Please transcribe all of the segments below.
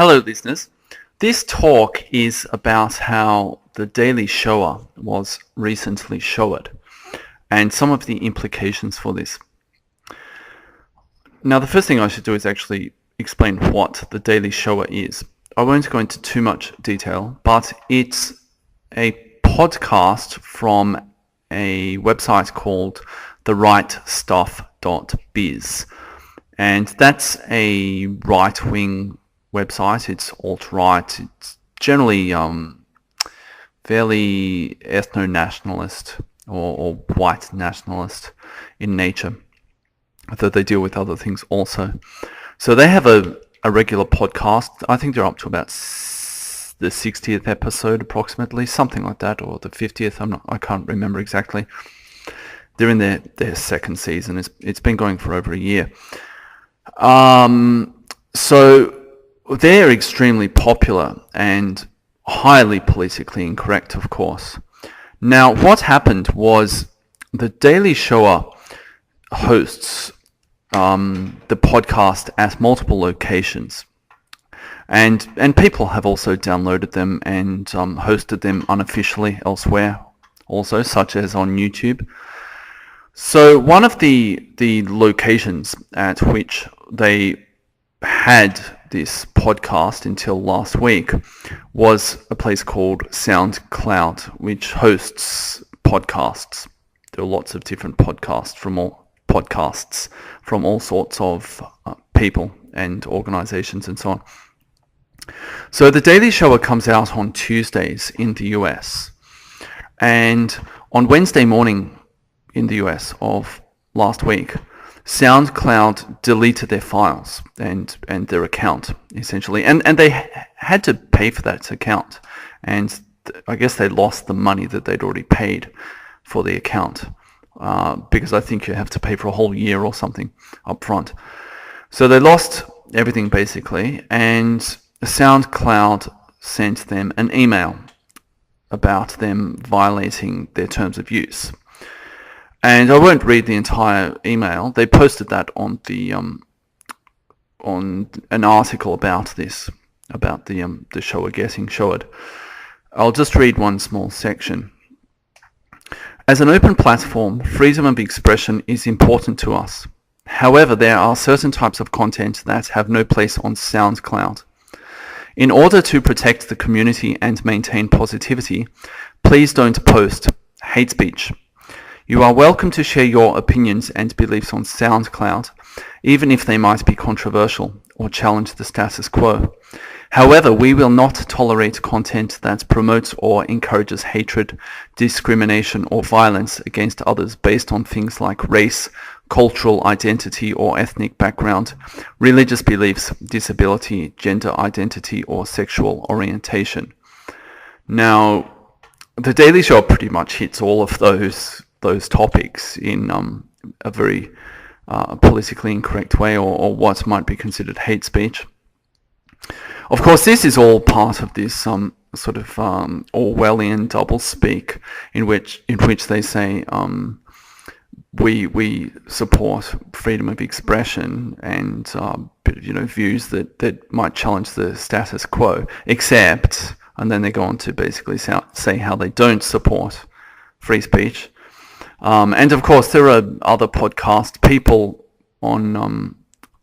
Hello, listeners. This talk is about how the Daily Shower was recently showered and some of the implications for this. Now, the first thing I should do is actually explain what the Daily Shower is. I won't go into too much detail, but it's a podcast from a website called therightstuff.biz. And that's a right-wing website. It's alt-right. It's generally fairly ethno-nationalist or white nationalist in nature, though they deal with other things also. So they have a regular podcast. I think they're up to about the 60th episode approximately, something like that, or the 50th. I can't remember exactly. They're in their second season. It's been going for over a year. So they're extremely popular and highly politically incorrect, of course. Now, what happened was the Daily Shower hosts the podcast at multiple locations, and people have also downloaded them and hosted them unofficially elsewhere, also, such as on YouTube. So one of the locations at which they had this podcast until last week was a place called SoundCloud, which hosts podcasts. There are lots of different podcasts from all sorts of people and organizations and so on. So the Daily Shower comes out on Tuesdays in the US, and on Wednesday morning in the US of last week, SoundCloud deleted their files and their account, essentially. And they had to pay for that account. And I guess they lost the money that they'd already paid for the account, because I think you have to pay for a whole year or something up front. So they lost everything, basically. And SoundCloud sent them an email about them violating their terms of use. And I won't read the entire email. They posted that on the on an article about this, about the shower getting showered. I'll just read one small section. As an open platform, freedom of expression is important to us. However, there are certain types of content that have no place on SoundCloud. In order to protect the community and maintain positivity, please don't post hate speech. You are welcome to share your opinions and beliefs on SoundCloud, even if they might be controversial or challenge the status quo. However, we will not tolerate content that promotes or encourages hatred, discrimination, or violence against others based on things like race, cultural identity or ethnic background, religious beliefs, disability, gender identity, or sexual orientation. Now, the Daily Show pretty much hits all of those topics in a very politically incorrect way, or what might be considered hate speech. Of course, this is all part of this sort of Orwellian doublespeak in which they say we support freedom of expression and views that might challenge the status quo, except, and then they go on to basically say how they don't support free speech. And of course, there are other podcast people on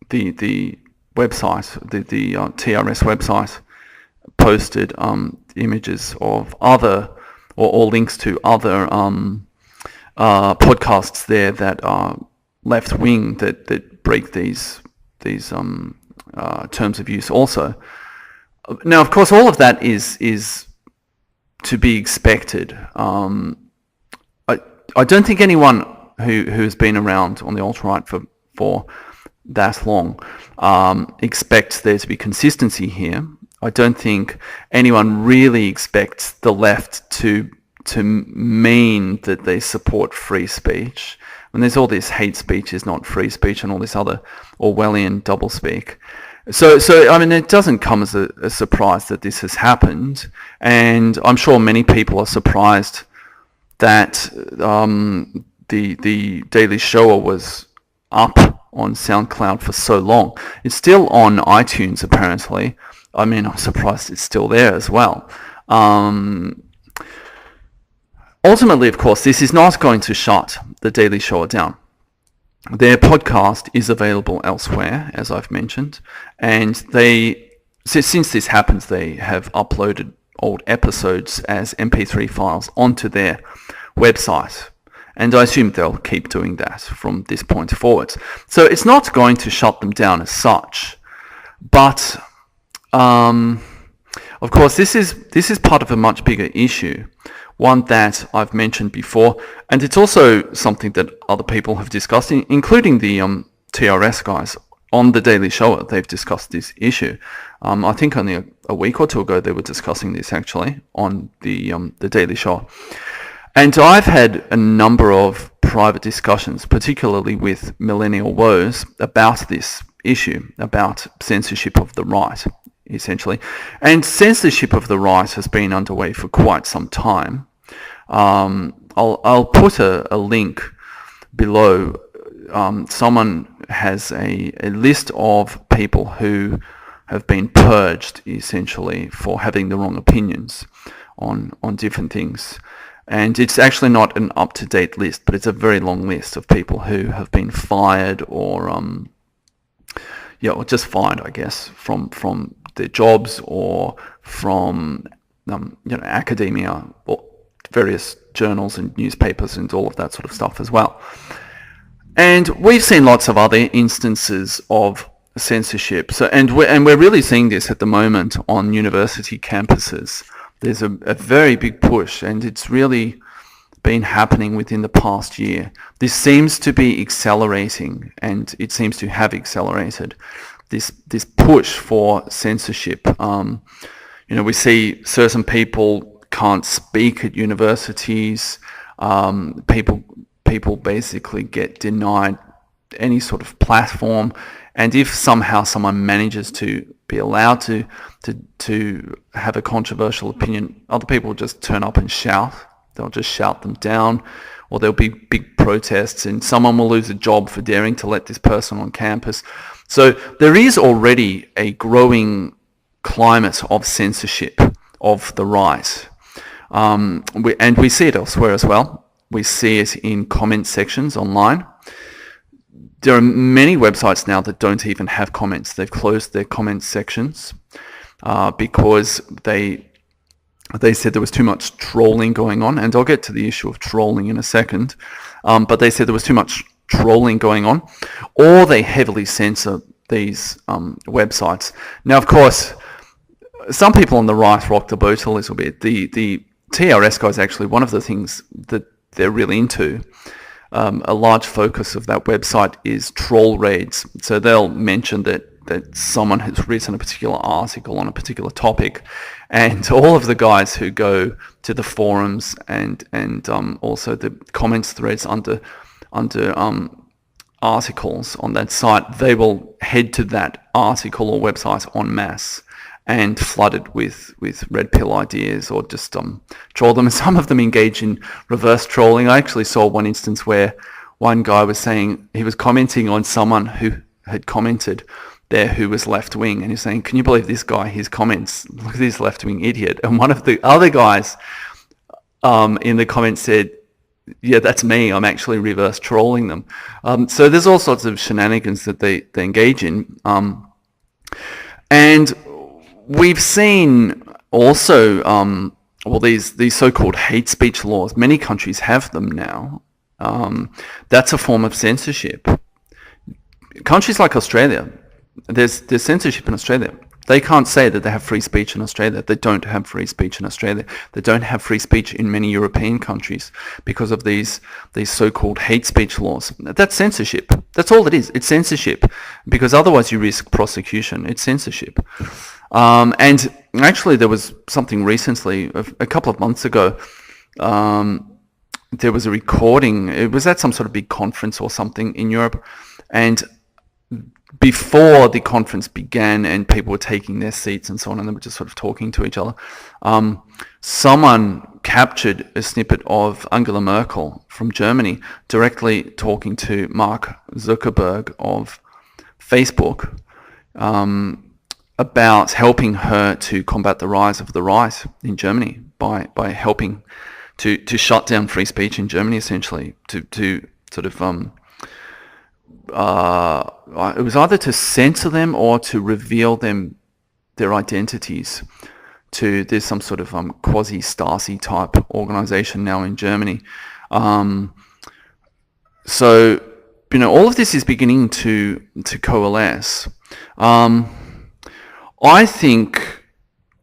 the website, the TRS website, posted images of other or links to other podcasts there that are left wing that break these terms of use also. Now, of course, all of that is to be expected. I don't think anyone who's been around on the alt-right for that long expects there to be consistency here. I don't think anyone really expects the left to mean that they support free speech. And there's all this hate speech is not free speech and all this other Orwellian doublespeak. So I mean, it doesn't come as a surprise that this has happened, and I'm sure many people are surprised that the Daily Shower was up on SoundCloud for so long. It's still on iTunes apparently, I mean, I'm surprised it's still there as well. Ultimately, of course, this is not going to shut The Daily Show down. Their podcast is available elsewhere, as I've mentioned, and since this happens, they have uploaded old episodes as MP3 files onto their website, and I assume they'll keep doing that from this point forward. So it's not going to shut them down as such, but of course, this is part of a much bigger issue, one that I've mentioned before, and it's also something that other people have discussed, including the TRS guys on The Daily Show. They've discussed this issue. I think only a week or two ago they were discussing this actually on the Daily Show. And I've had a number of private discussions, particularly with millennial woes, about this issue, about censorship of the right, essentially. And censorship of the right has been underway for quite some time. I'll put a link below. Someone has a list of people who have been purged, essentially, for having the wrong opinions on different things. And it's actually not an up-to-date list, but it's a very long list of people who have been fired or just fired, I guess, from their jobs or from academia or various journals and newspapers and all of that sort of stuff as well. And we've seen lots of other instances of censorship. And we're really seeing this at the moment on university campuses. There's a very big push, and it's really been happening within the past year. This seems to be accelerating, and it seems to have accelerated, this push for censorship. We see certain people can't speak at universities. People basically get denied any sort of platform, and if somehow someone manages to be allowed to have a controversial opinion, other people will just turn up and shout. They'll just shout them down, or there'll be big protests, and someone will lose a job for daring to let this person on campus. So there is already a growing climate of censorship of the right, and we see it elsewhere as well. We see it in comment sections online. There are many websites now that don't even have comments. They've closed their comment sections because they said there was too much trolling going on, and I'll get to the issue of trolling in a second, but they said there was too much trolling going on, or they heavily censor these websites. Now, of course, some people on the right rock the boat a little bit. The TRS guys, actually, one of the things that they're really into, a large focus of that website is troll raids. So they'll mention that someone has written a particular article on a particular topic, and all of the guys who go to the forums and also the comments threads under articles on that site, they will head to that article or website en masse and flood it with red pill ideas, or just troll them. And some of them engage in reverse trolling. I actually saw one instance where one guy was saying, he was commenting on someone who had commented there who was left-wing, and he's saying, can you believe this guy, his comments, look at this left-wing idiot. And one of the other guys in the comments said, yeah, that's me, I'm actually reverse trolling them. So there's all sorts of shenanigans that they engage in. And we've seen also, these so-called hate speech laws. Many countries have them now. That's a form of censorship. Countries like Australia, there's censorship in Australia. They can't say that they have free speech in Australia. They don't have free speech in Australia. They don't have free speech in many European countries because of these so-called hate speech laws. That's censorship. That's all it is. It's censorship, because otherwise you risk prosecution. It's censorship. And actually there was something recently, a couple of months ago, there was a recording. It was at some sort of big conference or something in Europe, and before the conference began and people were taking their seats and so on, and they were just sort of talking to each other, someone captured a snippet of Angela Merkel from Germany directly talking to Mark Zuckerberg of Facebook, about helping her to combat the rise of the right in Germany by helping to shut down free speech in Germany, essentially, to sort of it was either to censor them or to reveal their identities. There's some sort of quasi-Stasi type organization now in Germany. So all of this is beginning to coalesce. I think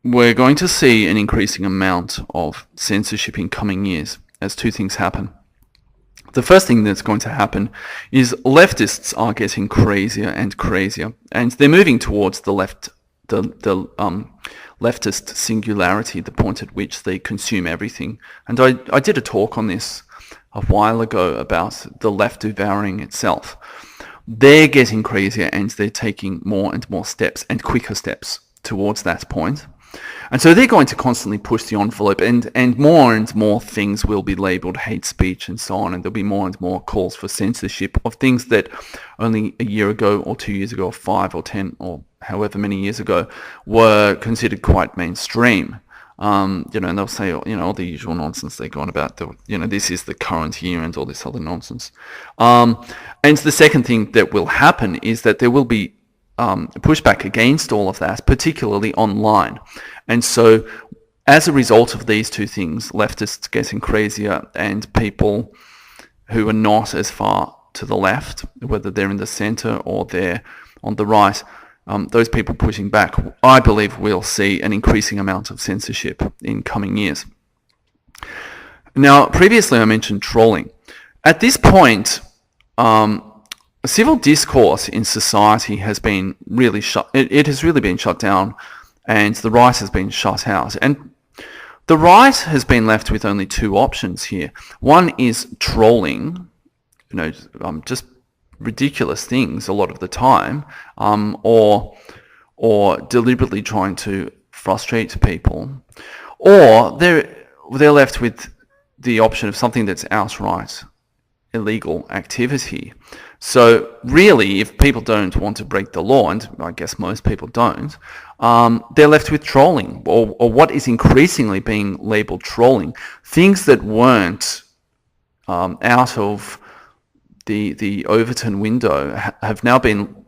we're going to see an increasing amount of censorship in coming years as two things happen. The first thing that's going to happen is leftists are getting crazier and crazier, and they're moving towards the leftist singularity, the point at which they consume everything. And I did a talk on this a while ago about the left devouring itself. They're getting crazier and they're taking more and more steps and quicker steps towards that point. And so they're going to constantly push the envelope, and more things will be labelled hate speech and so on, and there'll be more and more calls for censorship of things that only a year ago or 2 years ago or 5 or 10 or however many years ago were considered quite mainstream. And they'll say, all the usual nonsense they go on about, this is the current year and all this other nonsense. And the second thing that will happen is that there will be pushback against all of that, particularly online. And so as a result of these two things, leftists getting crazier and people who are not as far to the left, whether they're in the centre or they're on the right, those people pushing back, I believe we'll see an increasing amount of censorship in coming years. Now, previously I mentioned trolling. At this point, civil discourse in society has been really it has really been shut down, and the right has been shut out. And the right has been left with only two options here. One is trolling, just ridiculous things a lot of the time, or deliberately trying to frustrate people, or they're left with the option of something that's outright illegal activity. So really, if people don't want to break the law, and I guess most people don't, they're left with trolling, or what is increasingly being labelled trolling, things that weren't out of the Overton window have now been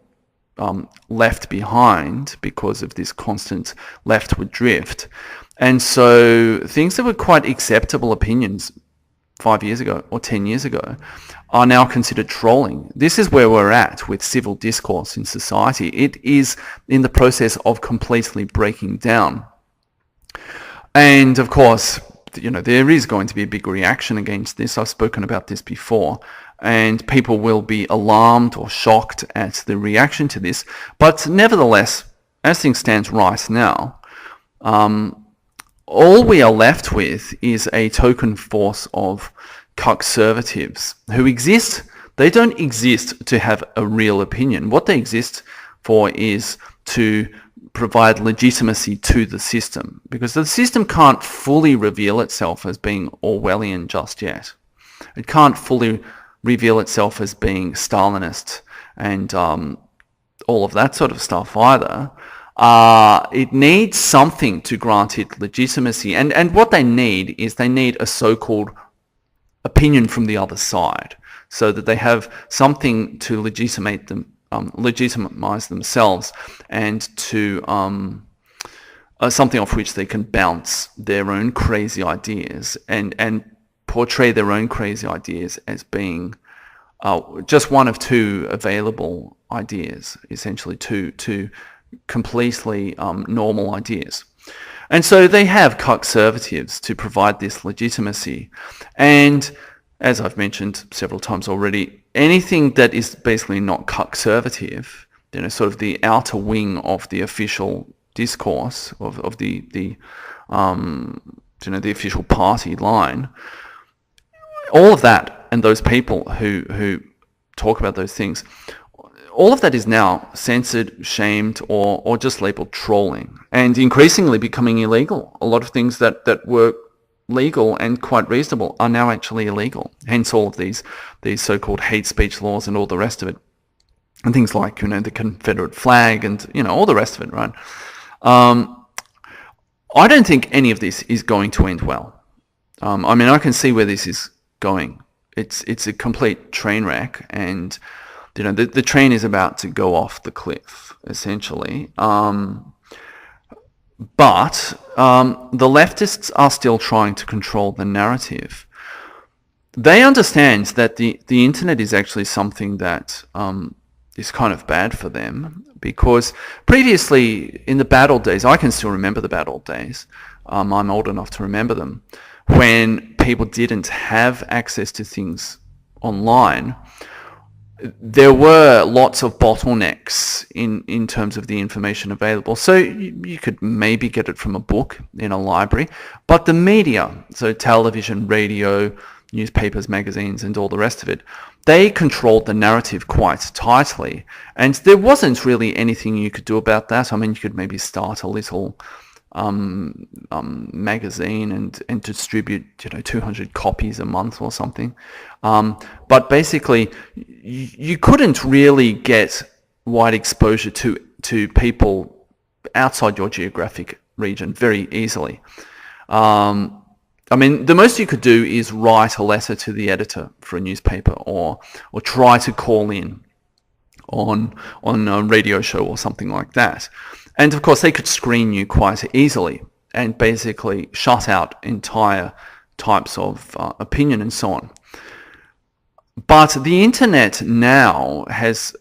left behind because of this constant leftward drift. And so things that were quite acceptable opinions 5 years ago or 10 years ago are now considered trolling. This is where we're at with civil discourse in society. It is in the process of completely breaking down. And of course, there is going to be a big reaction against this. I've spoken about this before. And people will be alarmed or shocked at the reaction to this. But nevertheless, as things stand right now, all we are left with is a token force of conservatives who exist. They don't exist to have a real opinion. What they exist for is to provide legitimacy to the system, because the system can't fully reveal itself as being Orwellian just yet. It can't fully reveal itself as being Stalinist and all of that sort of stuff either. It needs something to grant it legitimacy. And what they need is they need a so-called opinion from the other side, so that they have something to legitimize themselves, and to something off which they can bounce their own crazy ideas and portray their own crazy ideas as being just one of two available ideas, essentially two completely normal ideas. And so they have conservatives to provide this legitimacy. And as I've mentioned several times already, anything that is basically not conservative, sort of the outer wing of the official discourse of the official party line, all of that, and those people who talk about those things, all of that is now censored, shamed, or just labelled trolling, and increasingly becoming illegal. A lot of things that were legal and quite reasonable are now actually illegal. Hence all of these so-called hate speech laws and all the rest of it. and things like, the Confederate flag and, all the rest of it, right? I don't think any of this is going to end well. I can see where this is going. It's a complete train wreck, and the train is about to go off the cliff, essentially. But the leftists are still trying to control the narrative. They understand that the internet is actually something that is kind of bad for them, because previously in the bad old days, I can still remember the bad old days, I'm old enough to remember them, when people didn't have access to things online. There were lots of bottlenecks in terms of the information available. So you could maybe get it from a book in a library, but the media, so television, radio, newspapers, magazines, and all the rest of it, they controlled the narrative quite tightly, and there wasn't really anything you could do about that. You could maybe start a little magazine and distribute 200 copies a month or something, but basically you couldn't really get wide exposure to people outside your geographic region very easily. The most you could do is write a letter to the editor for a newspaper, or try to call in on a radio show or something like that. And of course, they could screen you quite easily and basically shut out entire types of opinion and so on. But the internet now has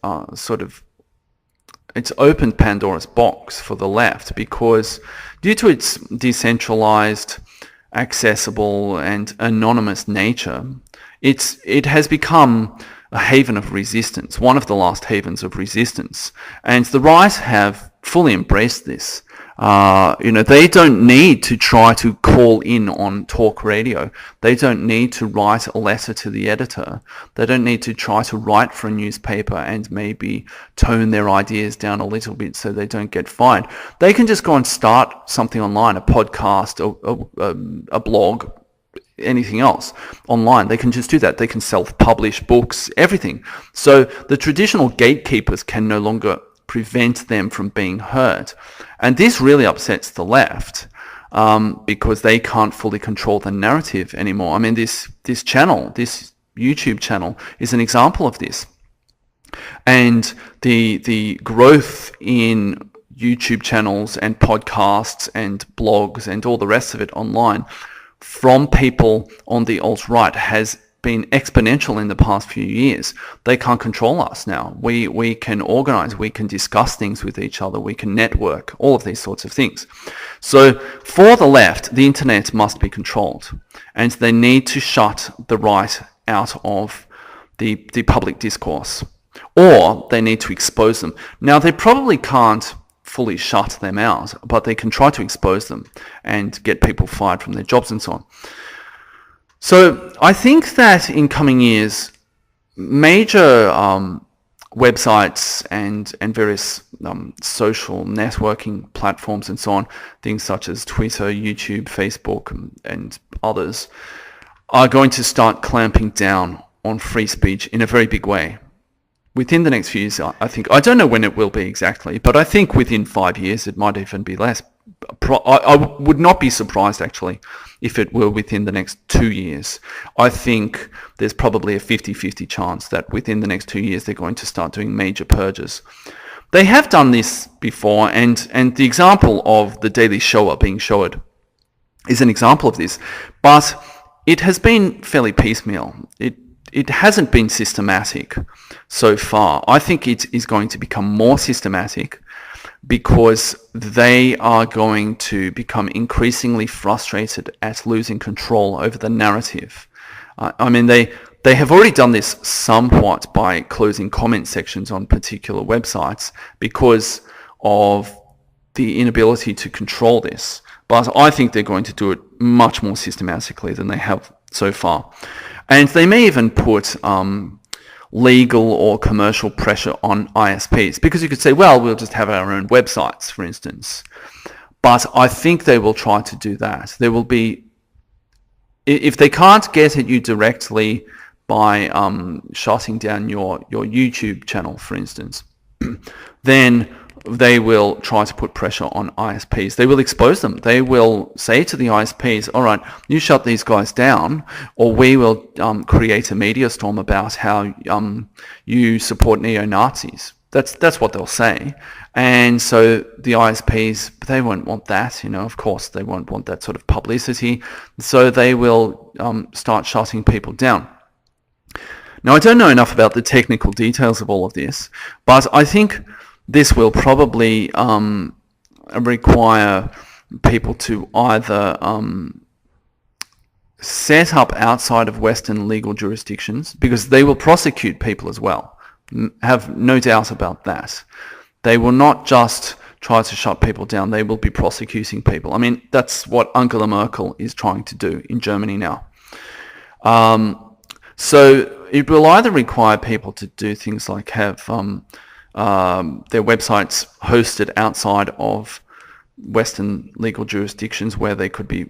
it's opened Pandora's box for the left, because due to its decentralized, accessible, and anonymous nature, it has become a haven of resistance, one of the last havens of resistance. And the right have fully embraced this. They don't need to try to call in on talk radio. They don't need to write a letter to the editor. They don't need to try to write for a newspaper and maybe tone their ideas down a little bit so they don't get fined. They can just go and start something online, a podcast, a blog, anything else online. They can just do that. They can self-publish books, everything. So the traditional gatekeepers can no longer prevent them from being heard. And this really upsets the left, because they can't fully control the narrative anymore. This channel, this YouTube channel, is an example of this. And the growth in YouTube channels and podcasts and blogs and all the rest of it online from people on the alt-right has been exponential in the past few years. They can't control us now. We can organize, we can discuss things with each other, we can network, all of these sorts of things. So for the left, the internet must be controlled, and they need to shut the right out of the public discourse, or they need to expose them. Now, they probably can't fully shut them out, but they can try to expose them and get people fired from their jobs and so on. So I think that in coming years, major websites and various social networking platforms and so on, things such as Twitter, YouTube, Facebook, and others, are going to start clamping down on free speech in a very big way. Within the next few years, I think. I don't know when it will be exactly, but I think within 5 years, it might even be less. I would not be surprised, actually, if it were within the next 2 years. I think there's probably a 50-50 chance that within the next 2 years, they're going to start doing major purges. They have done this before, and the example of the Daily Shower being showed is an example of this, but it has been fairly piecemeal. It hasn't been systematic so far. I think it is going to become more systematic, because they are going to become increasingly frustrated at losing control over the narrative. They have already done this somewhat by closing comment sections on particular websites because of the inability to control this. But I think they're going to do it much more systematically than they have so far. And they may even put legal or commercial pressure on ISPs, because you could say, well, we'll just have our own websites, for instance. But I think they will try to do that. There will be, if they can't get at you directly by shutting down your YouTube channel, for instance, then they will try to put pressure on ISPs. They will expose them. They will say to the ISPs, all right, you shut these guys down, or we will create a media storm about how you support neo-Nazis. That's what they'll say. And so the ISPs, they won't want that, of course, they won't want that sort of publicity. So they will start shutting people down. Now, I don't know enough about the technical details of all of this, but I think this will probably require people to either set up outside of Western legal jurisdictions, because they will prosecute people as well. Have no doubt about that. They will not just try to shut people down, they will be prosecuting people. I mean, that's what Angela Merkel is trying to do in Germany now. So it will either require people to do things like have their websites hosted outside of Western legal jurisdictions where they could be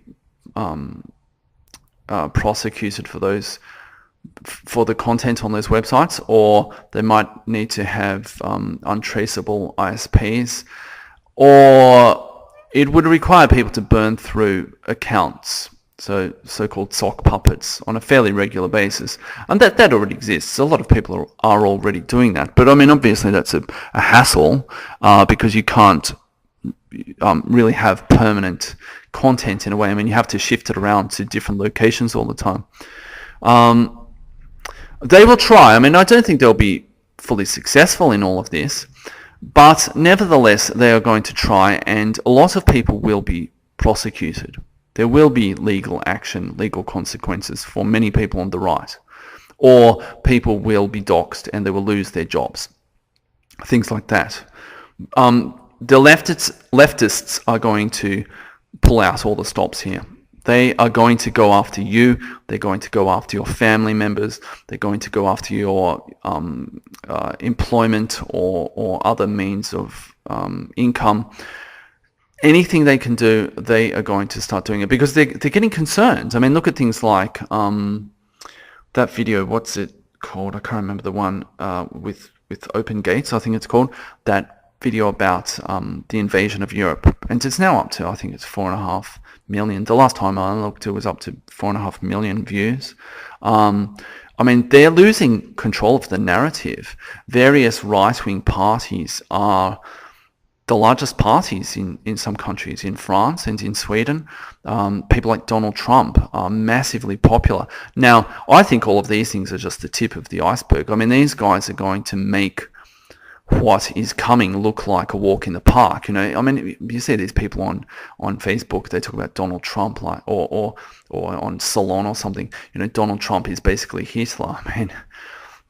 prosecuted for the content on those websites, or they might need to have untraceable ISPs, or it would require people to burn through accounts, so-called sock puppets, on a fairly regular basis. And that already exists. A lot of people are already doing that. But I mean, obviously that's a hassle because you can't really have permanent content in a way. I mean, you have to shift it around to different locations all the time. They will try. I mean, I don't think they'll be fully successful in all of this, but nevertheless, they are going to try, and a lot of people will be prosecuted. There will be legal action, legal consequences for many people on the right, or people will be doxxed and they will lose their jobs. Things like that. The leftists are going to pull out all the stops here. They are going to go after you. They're going to go after your family members. They're going to go after your employment or other means of income. Anything they can do, they are going to start doing it because they're getting concerned. I mean, look at things like that video. What's it called? I can't remember the one with Open Gates, I think it's called. That video about the invasion of Europe, and it's now up to, I think it's 4.5 million. The last time I looked, it was up to 4.5 million views. I mean, they're losing control of the narrative. Various right-wing parties are the largest parties in some countries, in France and in Sweden. People like Donald Trump are massively popular. Now, I think all of these things are just the tip of the iceberg. I mean, these guys are going to make what is coming look like a walk in the park. I mean, you see these people on Facebook, they talk about Donald Trump, like, or on Salon or something. Donald Trump is basically Hitler. I mean,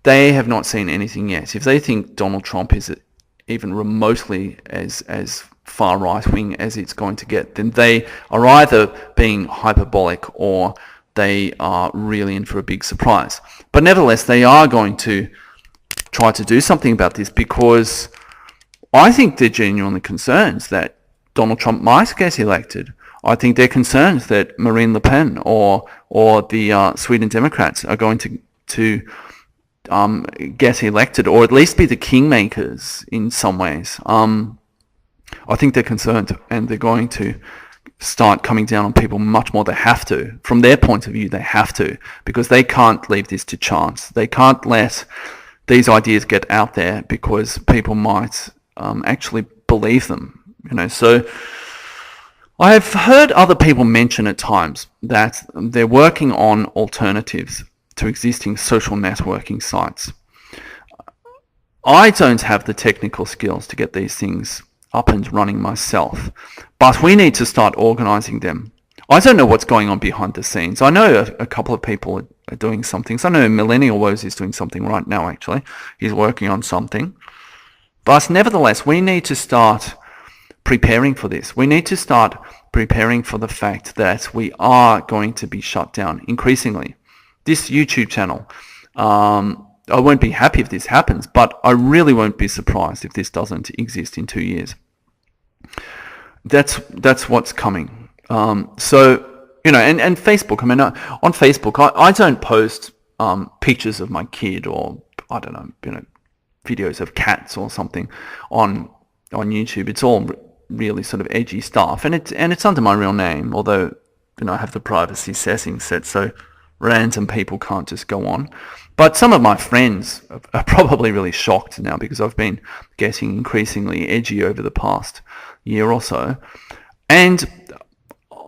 they have not seen anything yet. If they think Donald Trump is even remotely as far right-wing as it's going to get, then they are either being hyperbolic or they are really in for a big surprise. But nevertheless, they are going to try to do something about this, because I think they're genuinely concerned that Donald Trump might get elected. I think they're concerned that Marine Le Pen or the Sweden Democrats are going to get elected, or at least be the kingmakers in some ways. I think they're concerned, and they're going to start coming down on people much more. They have to. From their point of view, they have to, because they can't leave this to chance. They can't let these ideas get out there, because people might actually believe them. So I have heard other people mention at times that they're working on alternatives to existing social networking sites. I don't have the technical skills to get these things up and running myself, but we need to start organizing them. I don't know what's going on behind the scenes. I know a couple of people are doing some things. I know Millennial Woes is doing something right now, actually. He's working on something. But nevertheless, we need to start preparing for this. We need to start preparing for the fact that we are going to be shut down increasingly. This YouTube channel, I won't be happy if this happens, but I really won't be surprised if this doesn't exist in 2 years. That's what's coming. And Facebook, I mean, on Facebook, I don't post pictures of my kid, or I don't know, videos of cats or something on YouTube. It's all really sort of edgy stuff, and it's under my real name, although I have the privacy settings set so random people can't just go on. But some of my friends are probably really shocked now, because I've been getting increasingly edgy over the past year or so, and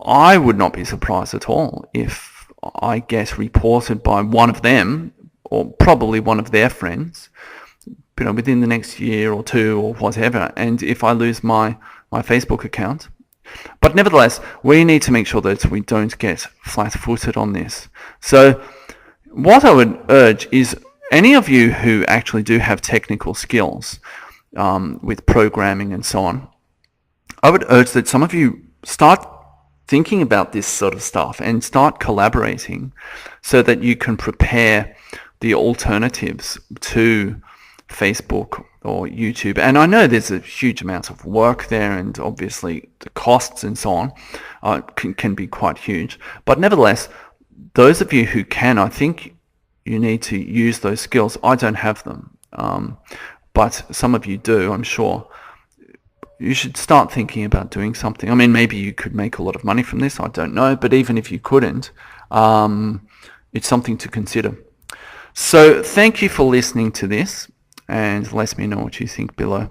I would not be surprised at all if I get reported by one of them, or probably one of their friends, within the next year or two or whatever, and if I lose my Facebook account. But nevertheless, we need to make sure that we don't get flat-footed on this. So what I would urge is, any of you who actually do have technical skills with programming and so on, I would urge that some of you start thinking about this sort of stuff and start collaborating, so that you can prepare the alternatives to Facebook or YouTube. And I know there's a huge amount of work there, and obviously the costs and so on can be quite huge. But nevertheless, those of you who can, I think you need to use those skills. I don't have them, but some of you do, I'm sure. You should start thinking about doing something. I mean, maybe you could make a lot of money from this, I don't know, but even if you couldn't, it's something to consider. So thank you for listening to this, and let me know what you think below.